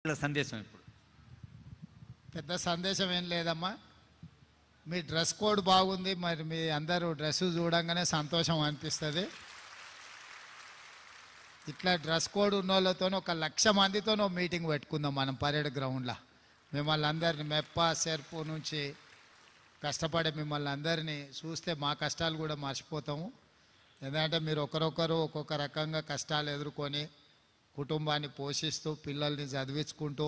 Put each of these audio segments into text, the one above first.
సందేశం ఇప్పుడు పెద్ద సందేశం ఏం లేదమ్మా. మీ డ్రెస్ కోడ్ బాగుంది, మరి మీ అందరూ డ్రెస్సు చూడంగానే సంతోషం అనిపిస్తుంది. ఇట్లా డ్రెస్ కోడ్ ఉన్న వాళ్ళతో 1,00,000 మందితో మీటింగ్ పెట్టుకుందాం మనం పరేడ్ గ్రౌండ్లో. మిమ్మల్ని అందరిని మెప్ప సెర్పు నుంచి కష్టపడే మిమ్మల్ని అందరినీ చూస్తే మా కష్టాలు కూడా మర్చిపోతాము. ఎందుకంటే మీరు ఒకరొకరు ఒక్కొక్క రకంగా కష్టాలు ఎదుర్కొని కుటుంబాన్ని పోషిస్తూ పిల్లల్ని చదివించుకుంటూ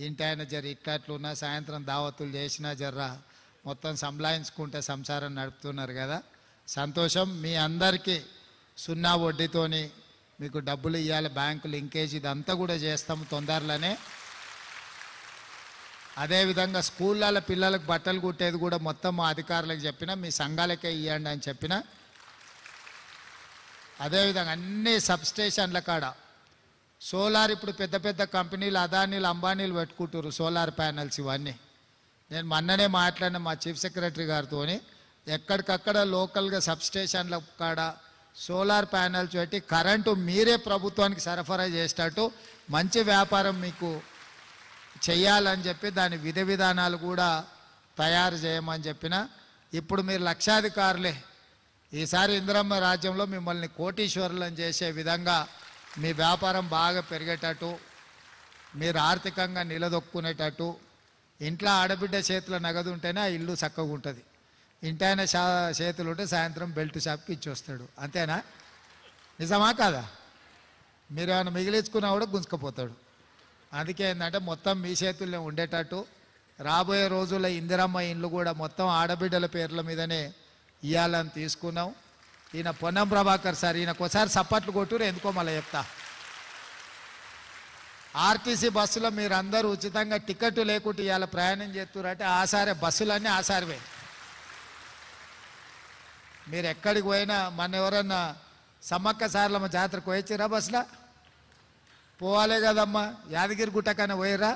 ఇంటి ఆయన జర ఇట్లట్లున్నా సాయంత్రం దావతులు చేసినా జర్రా మొత్తం సంలాయించుకుంటే సంసారం నడుపుతున్నారు కదా, సంతోషం. మీ అందరికీ 0 వడ్డీతోని మీకు డబ్బులు ఇవ్వాలి, బ్యాంకు లింకేజ్ ఇదంతా కూడా చేస్తాము తొందరలోనే. అదేవిధంగా స్కూళ్ళ పిల్లలకు బట్టలు కుట్టేది కూడా మొత్తం మా అధికారులకు చెప్పిన, మీ సంఘాలకే ఇవ్వండి అని చెప్పిన. అదేవిధంగా అన్ని సబ్స్టేషన్ల కాడ సోలార్, ఇప్పుడు పెద్ద పెద్ద కంపెనీలు అదానీలు అంబానీలు పెట్టుకుంటారు సోలార్ ప్యానెల్స్ ఇవన్నీ. నేను మొన్ననే మాట్లాడిన మా చీఫ్ సెక్రటరీ గారితో, ఎక్కడికక్కడ లోకల్గా సబ్స్టేషన్ల కాడ సోలార్ ప్యానెల్స్ పెట్టి కరెంటు మీరే ప్రభుత్వానికి సరఫరా చేసేటట్టు మంచి వ్యాపారం మీకు చెయ్యాలని చెప్పి దాని విధి విధానాలు కూడా తయారు చేయమని చెప్పిన. ఇప్పుడు మీరు లక్షాధికారులే. ఈసారి ఇందిరమ్మ రాజ్యంలో మిమ్మల్ని కోటీశ్వరులను చేసే విధంగా మీ వ్యాపారం బాగా పెరిగేటట్టు, మీరు ఆర్థికంగా నిలదొక్కునేటట్టు, ఇంట్లో ఆడబిడ్డ చేతుల నగదు ఉంటేనే ఆ ఇల్లు చక్కగా ఉంటుంది. ఇంటైనా చేతులు ఉంటే సాయంత్రం బెల్ట్ షాప్కి ఇచ్చి వస్తాడు. అంతేనా? నిజమా కాదా? మీరు ఏమైనా మిగిలించుకున్నా కూడా గుంజుకపోతాడు. అందుకే ఏంటంటే మొత్తం మీ చేతుల్లో ఉండేటట్టు రాబోయే రోజుల్లో ఇందిరమ్మ ఇండ్లు కూడా మొత్తం ఆడబిడ్డల పేర్ల మీదనే ఇవ్వాలని తీసుకున్నాం. ఈయన పొన్నం ప్రభాకర్ సార్, ఈయనకోసారి సప్పట్లు కొట్టురు, ఎందుకో మళ్ళీ చెప్తా. ఆర్టీసీ బస్సులో మీరు అందరూ ఉచితంగా టికెట్ లేకుండా ఇవాళ ప్రయాణం చేస్తున్నారంటే ఆసారే బస్సులన్నీ ఆసారివే. మీరు ఎక్కడికి పోయినా, మన ఎవరన్నా సమ్మక్క సార్లమ్మ జాతరకు పోయొచ్చిరా బస్సులో? పోవాలే కదమ్మా. యాదగిరి గుట్టకైనా పోయిరా?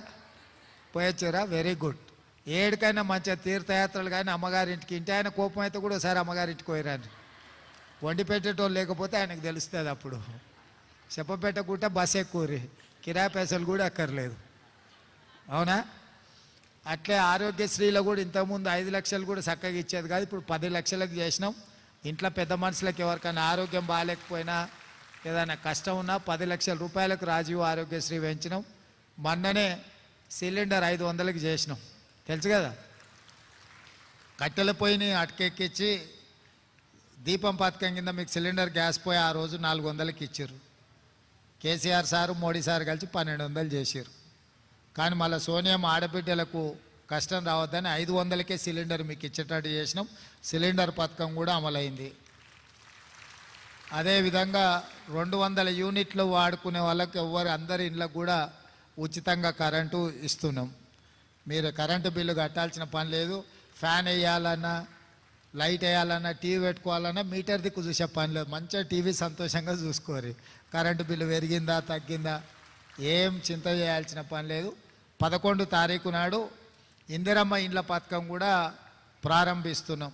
పోయొచ్చిరా? Very good. ఏడికైనా మంచిగా తీర్థయాత్రలు కానీ అమ్మగారింటికి, ఇంటి ఆయన కోపం అయితే కూడా ఒకసారి అమ్మగారింటికి పోయిరాని. వండి పెట్టేటోళ్ళు లేకపోతే ఆయనకు తెలుస్తుంది. అప్పుడు చెప్పపెట్టకుంట బస్ ఎక్కువరి, కిరాయి పైసలు కూడా అక్కర్లేదు. అవునా? అట్లే ఆరోగ్యశ్రీలో కూడా ఇంతకుముందు 5 లక్షలు కూడా చక్కగా ఇచ్చేది కాదు, ఇప్పుడు 10 లక్షలకు చేసినాం. ఇంట్లో పెద్ద మనుషులకు ఎవరికైనా ఆరోగ్యం బాగాలేకపోయినా ఏదైనా కష్టం ఉన్నా 10 లక్షల రూపాయలకు రాజీవ్ ఆరోగ్యశ్రీ వేయించినాం. మొన్ననే సిలిండర్ 500కి చేసినాం, తెలుసు కదా. కట్టెల పొయ్యిని అటకెక్కించి దీపం పథకం కింద మీకు సిలిండర్ గ్యాస్ పోయి ఆ రోజు 400కి ఇచ్చారు. కేసీఆర్ సారు మోడీ సార్ కలిసి 1200 చేశారు. కానీ మళ్ళీ సోనియా ఆడబిడ్డలకు కష్టం రావద్దని 500కే సిలిండర్ మీకు ఇచ్చేటట్టు చేసినాం. సిలిండర్ పథకం కూడా అమలైంది. అదేవిధంగా 200 యూనిట్లు వాడుకునే వాళ్ళకి అందరి ఇళ్ళకు కూడా ఉచితంగా కరెంటు ఇస్తున్నాం. మీరు కరెంటు బిల్లు కట్టాల్సిన పని లేదు. ఫ్యాన్ వేయాలన్నా, లైట్ వేయాలన్నా, టీవీ పెట్టుకోవాలన్నా మీటర్ దిక్కు చూసే పని లేదు. మంచిగా టీవీ సంతోషంగా చూసుకోరు. కరెంటు బిల్లు పెరిగిందా తగ్గిందా ఏం చింత చేయాల్సిన పని లేదు. 11 తారీఖు నాడు ఇందిరమ్మ ఇండ్ల పథకం కూడా ప్రారంభిస్తున్నాం.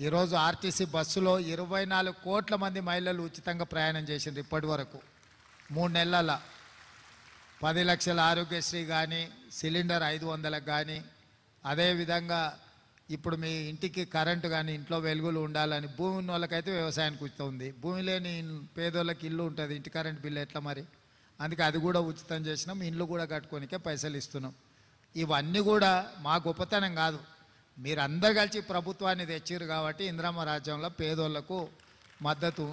ఈరోజు ఆర్టీసీ బస్సులో 24 కోట్ల మంది మహిళలు ఉచితంగా ప్రయాణం చేసిండ్రు ఇప్పటి వరకు 3 నెలల. 10 లక్షల ఆరోగ్యశ్రీ కానీ, సిలిండర్ 500లకు కానీ, అదేవిధంగా ఇప్పుడు మీ ఇంటికి కరెంటు కానీ ఇంట్లో వెలుగులు ఉండాలని, భూమి ఉన్న వాళ్ళకైతే వ్యవసాయానికి ఉచితం ఉంది. భూమి లేని పేదోళ్ళకి ఇల్లు ఉంటుంది, ఇంటి కరెంటు బిల్లు ఎట్లా మరి? అందుకే అది కూడా ఉచితం చేసినాం. ఇండ్లు కూడా కట్టుకోనికే పైసలు ఇస్తున్నాం. ఇవన్నీ కూడా మా గొప్పతనం కాదు, మీరందరు కలిసి ప్రభుత్వాన్ని తెచ్చిరు కాబట్టి ఇందిరమ్మ రాజ్యంలో పేదోళ్లకు మద్దతు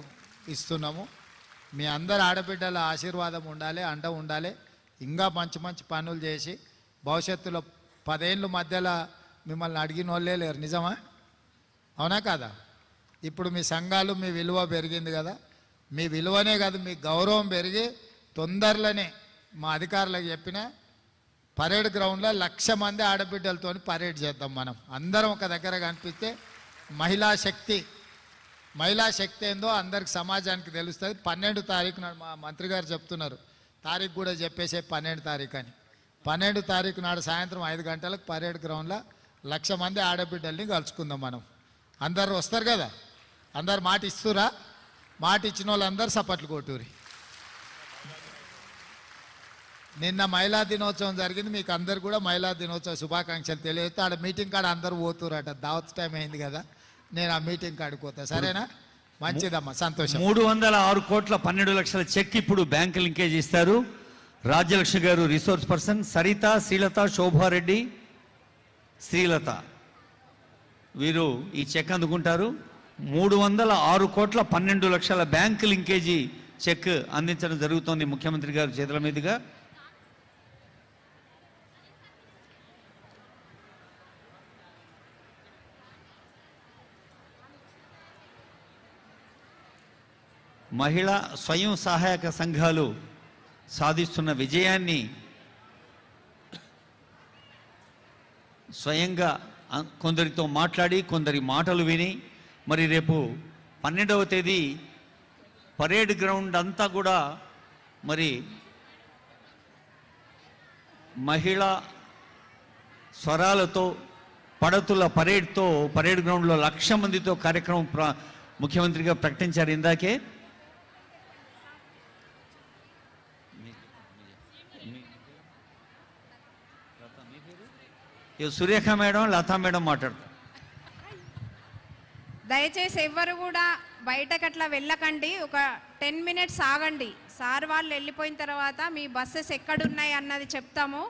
ఇస్తున్నాము. మీ అందరు ఆడబిడ్డల ఆశీర్వాదం ఉండాలి, అండ ఉండాలి. ఇంకా మంచి మంచి పనులు చేసి భవిష్యత్తులో 10 ఏళ్ళ మధ్యలో మిమ్మల్ని అడిగిన వాళ్ళే లేరు. నిజమా? అవునా కాదా? ఇప్పుడు మీ సంఘాలు, మీ విలువ పెరిగింది కదా. మీ విలువనే కాదు, మీ గౌరవం పెరిగి తొందరలోనే మా అధికారులకు చెప్పిన పరేడ్ గ్రౌండ్లో 1,00,000 మంది ఆడబిడ్డలతో పరేడ్ చేద్దాం. మనం అందరం ఒక దగ్గర కనిపిస్తే మహిళా శక్తి ఏందో అందరికి సమాజానికి తెలుస్తుంది. 12 తారీఖు నాడు మా మంత్రి గారు చెప్తున్నారు, తారీఖు కూడా చెప్పేసే 12 తారీఖు అని. 12 తారీఖు నాడు సాయంత్రం 5 గంటలకు పరేడ్ గ్రౌండ్లో 1,00,000 మంది ఆడబిడ్డల్ని కలుసుకుందాం మనం. అందరు వస్తారు కదా? అందరు మాట ఇస్తురా? మాట ఇచ్చిన వాళ్ళందరూ సపట్లు కొట్టూరి. నిన్న మహిళా దినోత్సవం జరిగింది, మీకు అందరు కూడా మహిళా దినోత్సవ శుభాకాంక్షలు తెలియజేస్తే ఆడ మీటింగ్ కాడ అందరూ పోతురట, దావత్ టైం అయింది కదా, నేను ఆ మీటింగ్ కాడికి పోతా. సరేనా? మంచిదమ్మా, సంతోషం. 306 కోట్ల 12 లక్షల చెక్ ఇప్పుడు బ్యాంకు లింకేజ్ ఇస్తారు. రాజ్యలక్ష్మి గారు రిసోర్స్ పర్సన్, సరిత, శ్రీలత, శోభారెడ్డి, శ్రీలత వీరు ఈ చెక్ అందుకుంటారు. 306 కోట్ల 12 లక్షల బ్యాంకు లింకేజీ చెక్ అందించడం జరుగుతోంది ముఖ్యమంత్రి గారి చేతుల మీదుగా. మహిళా స్వయం సహాయక సంఘాలు సాధిస్తున్న విజయాన్ని స్వయంగా కొందరితో మాట్లాడి కొందరి మాటలు విని మరి రేపు 12వ తేదీ పరేడ్ గ్రౌండ్ అంతా కూడా మరి మహిళా స్వరాలతో పడతుల పరేడ్తో పరేడ్ గ్రౌండ్లో 1,00,000 మందితో కార్యక్రమం ముఖ్యమంత్రిగా ప్రకటించారు ఇందాకే. సురేఖ మేడం, లతా మేడం మాట్లాడతారు. దయచేసి ఎవ్వరు కూడా బయటకు అట్లా వెళ్ళకండి, ఒక 10 minutes ఆగండి. సార్ వాళ్ళు వెళ్ళిపోయిన తర్వాత మీ బస్సెస్ ఎక్కడున్నాయి అన్నది చెప్తాము.